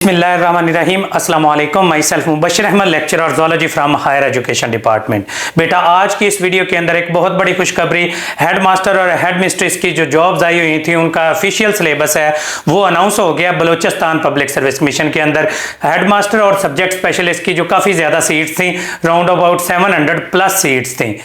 बिस्मिल्लाहिर्रहमानिर्रहीम अस्सलाम वालेकुम। My self Mubashir Ahmad, lecturer zoology from higher education department. बेटा आज की इस वीडियो के अंदर एक बहुत बड़ी खुशखबरी, हेड मास्टर और हेड मिस्ट्रेस की जो जॉब्स आई हुई थी उनका ऑफिशियल सिलेबस है वो अनाउंस हो गया। बलूचिस्तान पब्लिक सर्विस कमीशन के अंदर हेड मास्टर और सब्जेक्ट स्पेशलिस्ट की जो काफ़ी ज़्यादा सीट्स थी, राउंड अबाउट 700 प्लस सीट्स थी,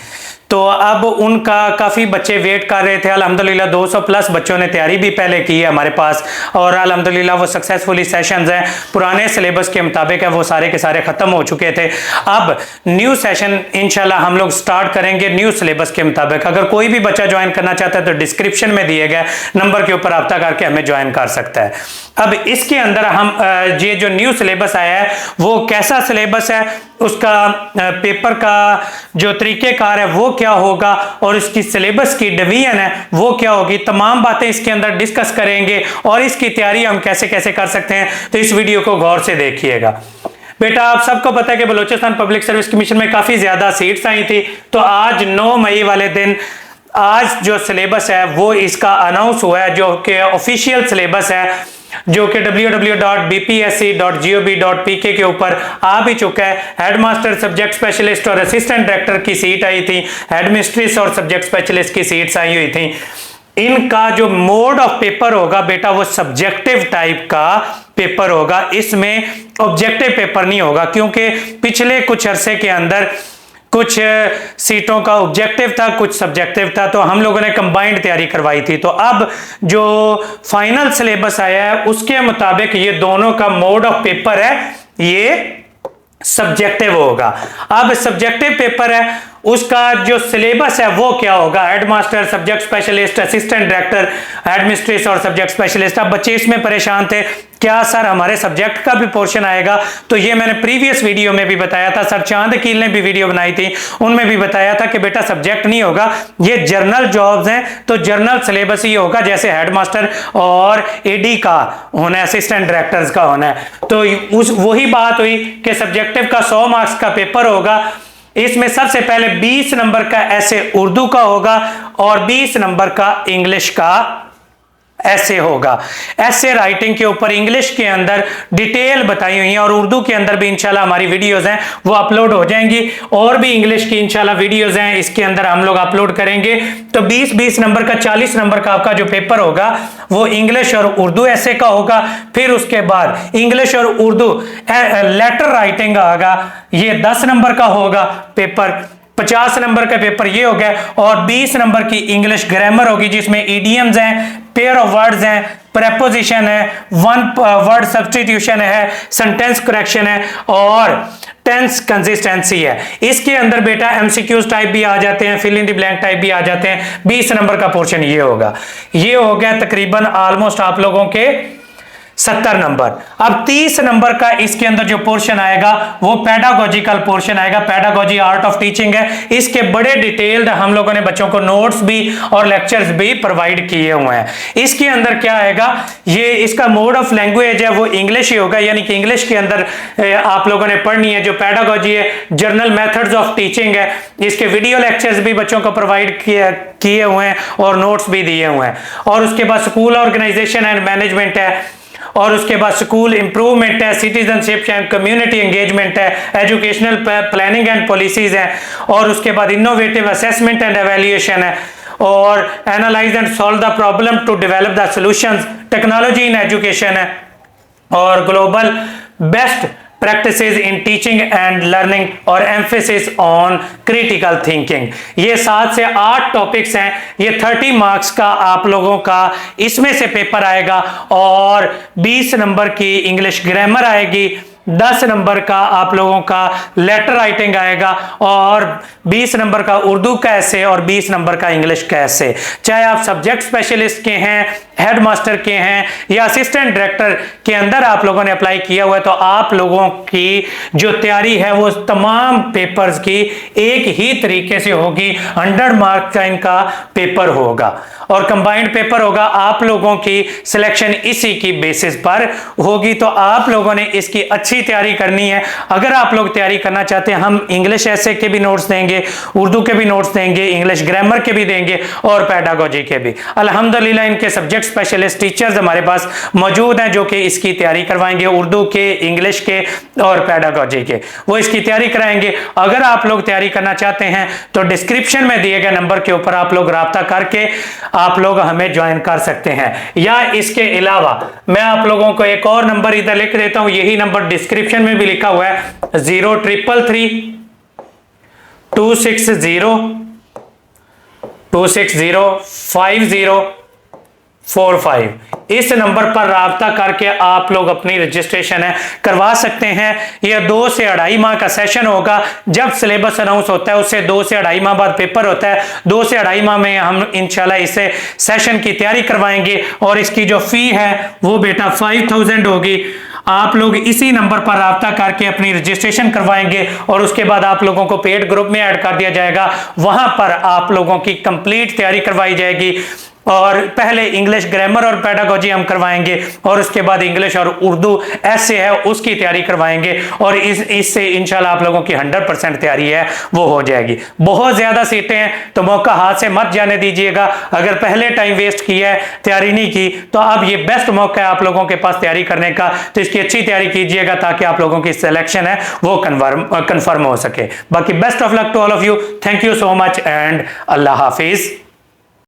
तो अब उनका काफ़ी बच्चे वेट कर रहे थे। अल्हम्दुलिल्लाह 200 प्लस बच्चों ने तैयारी भी पहले की है हमारे पास और अल्हम्दुलिल्लाह वो सक्सेसफुली सेशंस हैं, पुराने सिलेबस के मुताबिक है, वो सारे के सारे ख़त्म हो चुके थे। अब न्यू सेशन इंशाल्लाह हम लोग स्टार्ट करेंगे न्यू सिलेबस के मुताबिक। अगर कोई भी बच्चा ज्वाइन करना चाहता है तो डिस्क्रिप्शन में दिए गए नंबर के ऊपर रब्ता करके हमें ज्वाइन कर सकता है। अब इसके अंदर हम ये जो न्यू सिलेबस आया है वो कैसा सिलेबस है, उसका पेपर का जो तरीक़ेकार है वो क्या होगा और इसकी सिलेबस की डिवीजन है वो क्या होगी, तमाम बातें इसके अंदर डिस्कस करेंगे और इसकी तैयारी हम कैसे कैसे कर सकते हैं। तो इस वीडियो को गौर से देखिएगा। बेटा आप सबको पता है कि बलूचिस्तान पब्लिक सर्विस कमीशन में काफ़ी ज़्यादा सीट्स आई थी, तो आज 9 मई वाले दिन आज जो सिलेबस है वो इसका अनाउंस हुआ है, जो कि ऑफिशियल सिलेबस है, जो कि www.bpsc.gov.pk के ऊपर आ भी चुका है। हेड मास्टर, सब्जेक्ट स्पेशलिस्ट और असिस्टेंट डायरेक्टर की सीट आई थी, हेड मिस्ट्रेस और सब्जेक्ट स्पेशलिस्ट की सीट्स आई हुई थी। इनका जो मोड ऑफ पेपर होगा बेटा वो सब्जेक्टिव टाइप का पेपर होगा, इसमें ऑब्जेक्टिव पेपर नहीं होगा, क्योंकि पिछले कुछ अरसे के अंदर कुछ सीटों का ऑब्जेक्टिव था, कुछ सब्जेक्टिव था, तो हम लोगों ने कंबाइंड तैयारी करवाई थी। तो अब जो फाइनल सिलेबस आया है उसके मुताबिक ये दोनों का मोड ऑफ पेपर है ये सब्जेक्टिव होगा। अब सब्जेक्टिव पेपर है उसका जो सिलेबस है वो क्या होगा, head master, subject specialist, assistant director, head mistress और सब्जेक्ट स्पेशलिस्ट। अब बच्चे इसमें परेशान थे, क्या सर हमारे सब्जेक्ट का भी पोर्शन आएगा? तो ये मैंने प्रीवियस वीडियो में भी बताया था, सर चांद कील ने भी वीडियो बनाई थी, उनमें भी बताया था कि बेटा सब्जेक्ट नहीं होगा, ये जर्नल जॉब्स हैं, तो जर्नल सिलेबस ही होगा, जैसे हेड मास्टर और एडी का होना है, असिस्टेंट डायरेक्टर्स का होना है। तो वही बात हुई कि सब्जेक्टिव का 100 मार्क्स का पेपर होगा। इसमें सबसे पहले 20 नंबर का ऐसे उर्दू का होगा और 20 नंबर का इंग्लिश का ऐसे होगा। ऐसे राइटिंग के ऊपर इंग्लिश के अंदर डिटेल बताई हुई है और उर्दू के अंदर भी इंशाल्लाह हमारी वीडियोस हैं वो अपलोड हो जाएंगी, और भी इंग्लिश की इंशाल्लाह वीडियोस हैं इसके अंदर हम लोग अपलोड करेंगे। तो 20-20 नंबर का 40 नंबर का आपका जो पेपर होगा वो इंग्लिश और उर्दू ऐसे का होगा। फिर उसके बाद इंग्लिश और उर्दू लेटर राइटिंग होगा, ये 10 नंबर का होगा पेपर। 50 नंबर का पेपर ये हो गया और 20 नंबर की इंग्लिश ग्रामर होगी, जिसमें ईडियम्स हैं, पेयर ऑफ वर्ड्स हैं, प्रेपोजिशन है, वन वर्ड सब्स्टिट्यूशन है, सेंटेंस करेक्शन है और टेंस कंसिस्टेंसी है। इसके अंदर बेटा एमसीक्यूज टाइप भी आ जाते हैं, fill in the blank type भी आ जाते हैं। 20 नंबर का पोर्शन ये होगा। ये हो गया तकरीबन ऑलमोस्ट आप लोगों के 70 नंबर। अब 30 नंबर का इसके अंदर जो पोर्शन आएगा वो पेडागोजिकल पोर्शन आएगा, पेडागोजी आर्ट ऑफ टीचिंग है। इसके बड़े डिटेल्ड हम लोगों ने बच्चों को नोट्स भी और लेक्चर्स भी प्रोवाइड किए हुए हैं। इसके अंदर क्या आएगा, ये इसका मोड ऑफ लैंग्वेज है वो इंग्लिश ही होगा, यानी कि इंग्लिश के अंदर आप लोगों ने पढ़नी है। जो पेडागोजी है, जर्नल मेथड्स ऑफ टीचिंग है, इसके वीडियो लेक्चर्स भी बच्चों को प्रोवाइड किए हुए हैं और नोट्स भी दिए हुए हैं। और उसके बाद स्कूल ऑर्गेनाइजेशन एंड मैनेजमेंट है, और उसके बाद स्कूल इंप्रूवमेंट है, सिटीजनशिप एंड कम्युनिटी एंगेजमेंट है, एजुकेशनल प्लानिंग एंड पॉलिसीज है, और उसके बाद इनोवेटिव असेसमेंट एंड एवेल्यूएशन है, और analyse and solve the problem to develop the solutions, technology in education है, और global best practices in teaching and learning और एम्फेसिस ऑन क्रिटिकल थिंकिंग। ये 7 से 8 टॉपिक्स हैं। ये 30 मार्क्स का आप लोगों का इसमें से पेपर आएगा और 20 नंबर की इंग्लिश ग्रामर आएगी, 10 नंबर का आप लोगों का लेटर राइटिंग आएगा और 20 नंबर का उर्दू का ऐसे और 20 नंबर का इंग्लिश का ऐसे। चाहे आप सब्जेक्ट स्पेशलिस्ट के हैं, हेड मास्टर के हैं या असिस्टेंट डायरेक्टर के अंदर आप लोगों ने अप्लाई किया हुआ है, तो आप लोगों की जो तैयारी है वो तमाम पेपर्स की एक ही तरीके से होगी। 100 मार्क का इनका पेपर होगा और कंबाइंड पेपर होगा। आप लोगों की सिलेक्शन इसी की बेसिस पर होगी, तो आप लोगों ने इसकी अच्छी अच्छी तैयारी करनी है। अगर आप लोग तैयारी करना चाहते हैं, हम इंग्लिश ऐसे के भी नोट्स देंगे, उर्दू के भी नोट्स देंगे, इंग्लिश ग्रामर के भी देंगे और पेडागोजी के भी। अल्हम्दुलिल्लाह इनके सब्जेक्ट स्पेशलिस्ट टीचर्स हमारे पास मौजूद हैं जो कि इसकी तैयारी करवाएंगे, उर्दू के, इंग्लिश के और पेडागोजी के, वो इसकी तैयारी कराएंगे। अगर आप लोग तैयारी करना चाहते हैं तो डिस्क्रिप्शन में दिए गए नंबर के ऊपर आप लोग राब्ता करके आप लोग हमें ज्वाइन कर सकते हैं। या इसके अलावा मैं आप लोगों को एक और नंबर इधर लिख देता हूं, यही नंबर डिस्क्रिप्शन में भी लिखा हुआ है, 03332602605045। इस नंबर पर राब्ता करके आप लोग अपनी रजिस्ट्रेशन है करवा सकते हैं। यह 2 से 2.5 माह का सेशन होगा। जब सिलेबस अनाउंस होता है उससे 2 से 2.5 माह बाद पेपर होता है। 2 से 2.5 माह में हम इंशाल्लाह इसे सेशन की तैयारी करवाएंगे और इसकी जो फी है वो बेटा 5000 होगी। आप लोग इसी नंबर पर राब्ता करके अपनी रजिस्ट्रेशन करवाएंगे और उसके बाद आप लोगों को पेड ग्रुप में ऐड कर दिया जाएगा। वहां पर आप लोगों की कंप्लीट तैयारी करवाई जाएगी और पहले इंग्लिश ग्रामर और पेडागोजी हम करवाएंगे और उसके बाद इंग्लिश और उर्दू ऐसे है उसकी तैयारी करवाएंगे और इससे इंशाल्लाह आप लोगों की 100% तैयारी है वो हो जाएगी। बहुत ज्यादा सीटें हैं तो मौका हाथ से मत जाने दीजिएगा। अगर पहले टाइम वेस्ट किया है, तैयारी नहीं की, तो अब ये बेस्ट मौका है आप लोगों के पास तैयारी करने का। तो इसकी अच्छी तैयारी कीजिएगा ताकि आप लोगों की सिलेक्शन है वो कन्फर्म हो सके। बाकी best of luck to all of you. Thank you so much and अल्लाह हाफिज।